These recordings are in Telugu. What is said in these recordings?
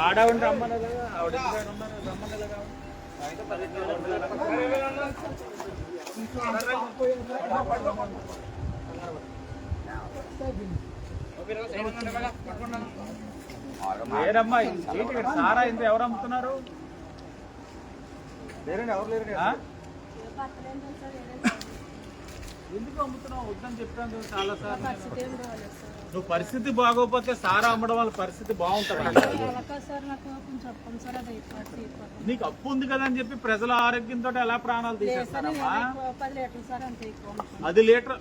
ఆడవండి రమ్మనగా ఆవిడ రమ్మనగా వేరమ్మాయి ఏంటి సారా ఇంత ఎవరు అమ్ముతున్నారు? లేరండి, ఎవరు లేరండి. ఎందుకు అమ్ముతున్నావు? వద్దని చెప్పాను చాలా సార్లు. నువ్వు పరిస్థితి బాగోకపోతే సారా అమ్మడం వల్ల పరిస్థితి బాగుంటుంది. నీకు అప్పు ఉంది కదా అని చెప్పి ప్రజల ఆరోగ్యంతో ఎలా ప్రాణాలు తీసేస్తారమ్మా? 10 లీటర్లు సార్ అంతే. 10 లీటర్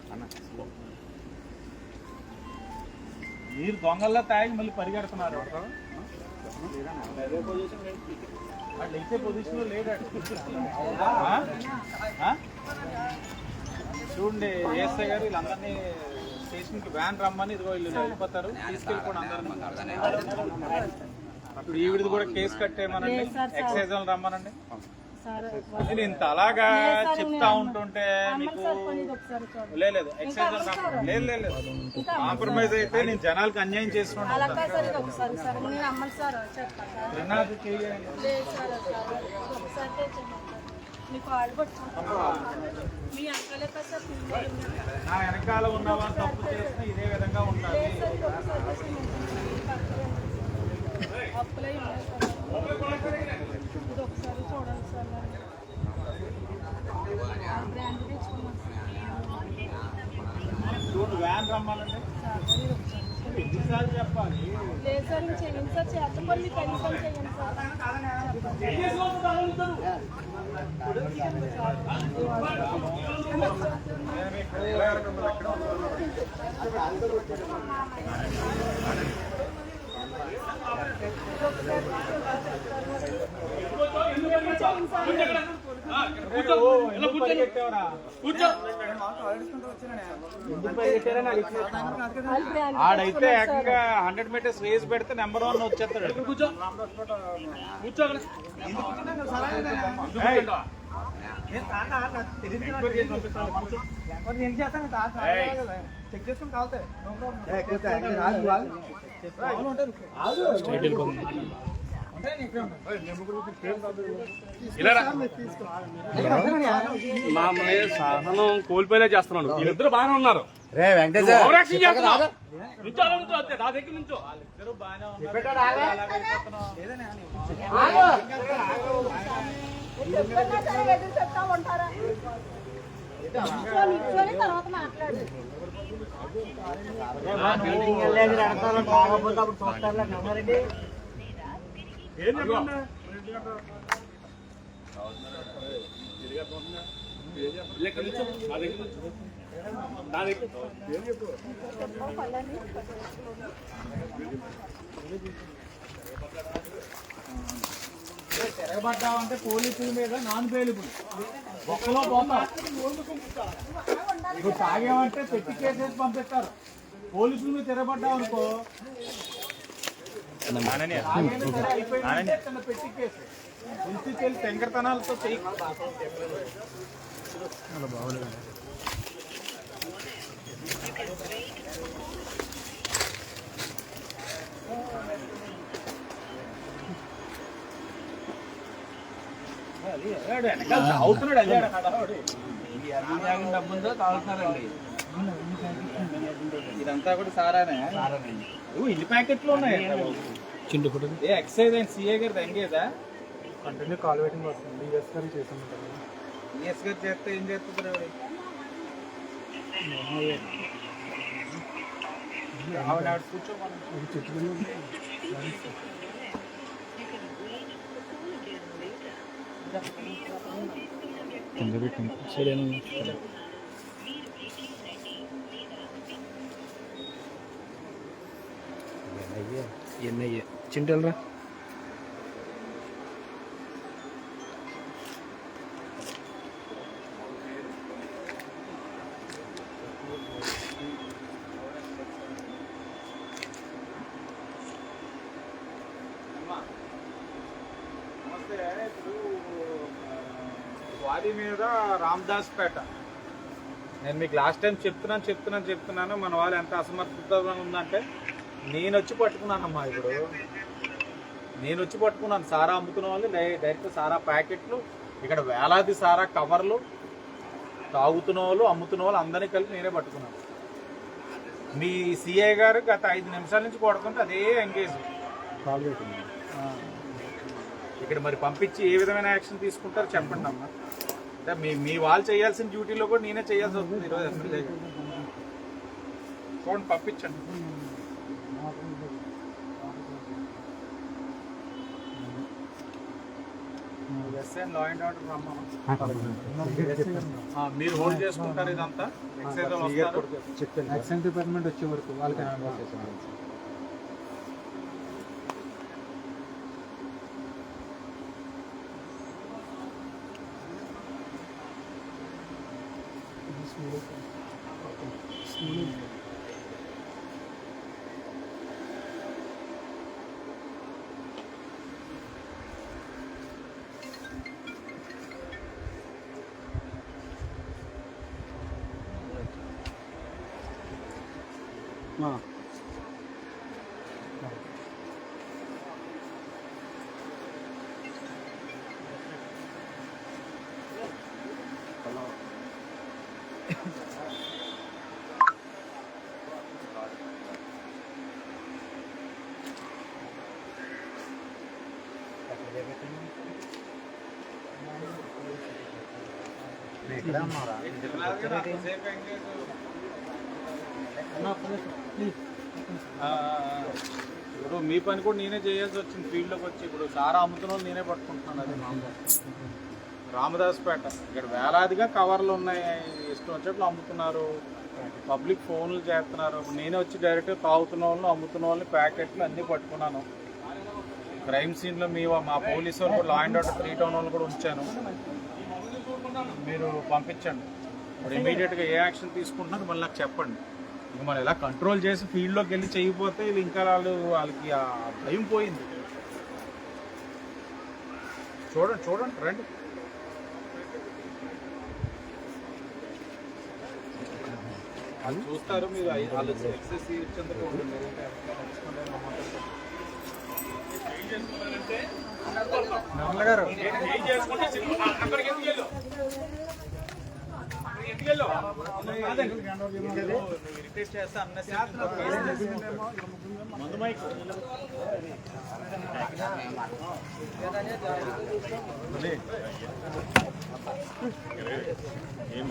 మీరు దొంగల్లా తాగి మళ్ళీ పరిగెడుతున్నారు. అట్లయితే పొజిషన్ లో లేడు. చూడండి ఏఎస్ఐ గారు వీళ్ళందరినీ స్టేషన్కి వ్యాన్ రమ్మని ఇదిగో వీళ్ళు వెళ్ళిపోతారు, తీసుకెళ్ళిపోండి అందరినీ. అప్పుడు ఈవిడిది కూడా కేసు కట్టేయమనండి, ఎక్సైజ్ వాళ్ళు రమ్మనండి. నేను ఇంత అలాగా చెప్తా ఉంటుంటే మీకు లేదు ఎక్సైజ్ లేదు కాంప్రమైజ్ అయితే నేను జనాలకు అన్యాయం చేసుకుంటాను. నా వెనకాల ఉన్న వాళ్ళు తప్పు చేస్తే ఇదే విధంగా ఉండాలి. చూడు వ్యాన్ రమ్మాలంటే ఎన్నిసార్లు చెప్పాలి? లేదు సార్ నేను చేయండి సార్, చేతపడి మీకు కనీసం చేయండి సార్. ఆడైతే ఏకంగా 100 మీటర్స్ రేస్ పెడితే నెంబర్ 1 వచ్చేస్తాడు. మామూలు సహనం కోల్పోయేలా చేస్తున్నాడు. వీళ్ళిద్దరు బాగానే ఉన్నారు. నా దగ్గర నుంచో తర్వాత మాట్లాడు. తిరగబడ్డావంటే పోలీసుల మీద నాన్ బెయిలబుల్ ఒక్కలో పోతా. నువ్వు తాగేవంటే పెట్టి కేసేసి పంపిస్తారు. పోలీసుల మీద తిరగబడ్డావు అనుకో పెట్టి కేసు ఇంటికెళ్ళి తెంగరతనాలతో చెయ్యి. అవుతున్నాడు అదే డబ్బుందో తాగుతున్నారండి. ఇదంతా కూడా సారానే. ఇన్ని ప్యాకెట్లు ఉన్నాయి. ఏ ఎక్సైజ్ అండ్ సిఏ గారి ఎంగేజా కంటిన్యూ కాల్ వెయిటింగ్ వస్తుంది. ఈఎస్ గారు చేస్తాను. ఈఎస్ గారు చేస్తే ఏం చేస్తుంది? ఆవిడ కూర్చోమని చెట్లు ఎన్నయ్య చింటలరా వాడి మీద రామదాస్ పేట. నేను మీకు లాస్ట్ టైం చెప్తున్నాను మన వాళ్ళు ఎంత అసమర్థత ఉందంటే నేను వచ్చి పట్టుకున్నానమ్మా. ఇప్పుడు నేను వచ్చి పట్టుకున్నాను. సారా అమ్ముతున్న వాళ్ళు డైరెక్ట్ సారా ప్యాకెట్లు, ఇక్కడ వేలాది సారా కవర్లు, తాగుతున్న వాళ్ళు అమ్ముతున్న వాళ్ళు అందరినీ కలిపి నేనే పట్టుకున్నాను. మీ సిఐ గారు గత 5 నిమిషాల నుంచి కొడుతుంటే అదే ఎంగేజ్. ఇక్కడ మరి పంపించి ఏ విధమైన యాక్షన్ తీసుకుంటారో చెప్పండి అమ్మా. అంటే మీ వాళ్ళు చేయాల్సిన డ్యూటీలో కూడా నేనే చేయాల్సి వస్తుంది ఈరోజు ఎమ్మెల్యే గారు. చూడండి, పంపించండి. ఎస్ఐన్ లా అండ్ ఆర్డర్ రమ్మా. మీరు హోల్డ్ చేసుకుంటారు ఇదంతా. ఎక్సైజ్ వాళ్ళు వస్తారు. ఎక్సైజ్ డిపార్ట్మెంట్ వచ్చే వరకు వాళ్ళకి ఇప్పుడు మీ పని కూడా నేనే చేయాల్సి వచ్చింది. ఫీల్డ్లోకి వచ్చి ఇప్పుడు సారా అమ్ముతున్న వాళ్ళు నేనే పట్టుకుంటున్నాను. అది రామదాస్పేట ఇక్కడ వేలాదిగా కవర్లు ఉన్నాయి, ఇష్టం వచ్చేట్లు అమ్ముతున్నారు, పబ్లిక్ ఫోన్లు చేస్తున్నారు. నేనే వచ్చి డైరెక్ట్గా తాగుతున్న వాళ్ళు అమ్ముతున్న వాళ్ళని ప్యాకెట్లు అన్నీ పట్టుకున్నాను. క్రైమ్ సీన్లో మా పోలీసు వాళ్ళు కూడా లా అండ్ ఆర్డర్ 3 టౌన్ వాళ్ళు కూడా ఉంచాను. మీరు పంపించండి. ఇప్పుడు ఇమీడియట్గా ఏ యాక్షన్ తీసుకుంటున్నారు మళ్ళీ నాకు చెప్పండి. ఇంక మనం ఎలా కంట్రోల్ చేసి ఫీల్డ్లోకి వెళ్ళి చేయకపోతే ఇది ఇంకా వాళ్ళకి ఆ భయం పోయింది. చూడండి రండి. వాళ్ళు చూస్తారు, మీరు వాళ్ళు ఎక్సెస్ ఇచ్చేందుకు గారు ఇరిటేట్ చేస్తే మందు మైక్ ఏం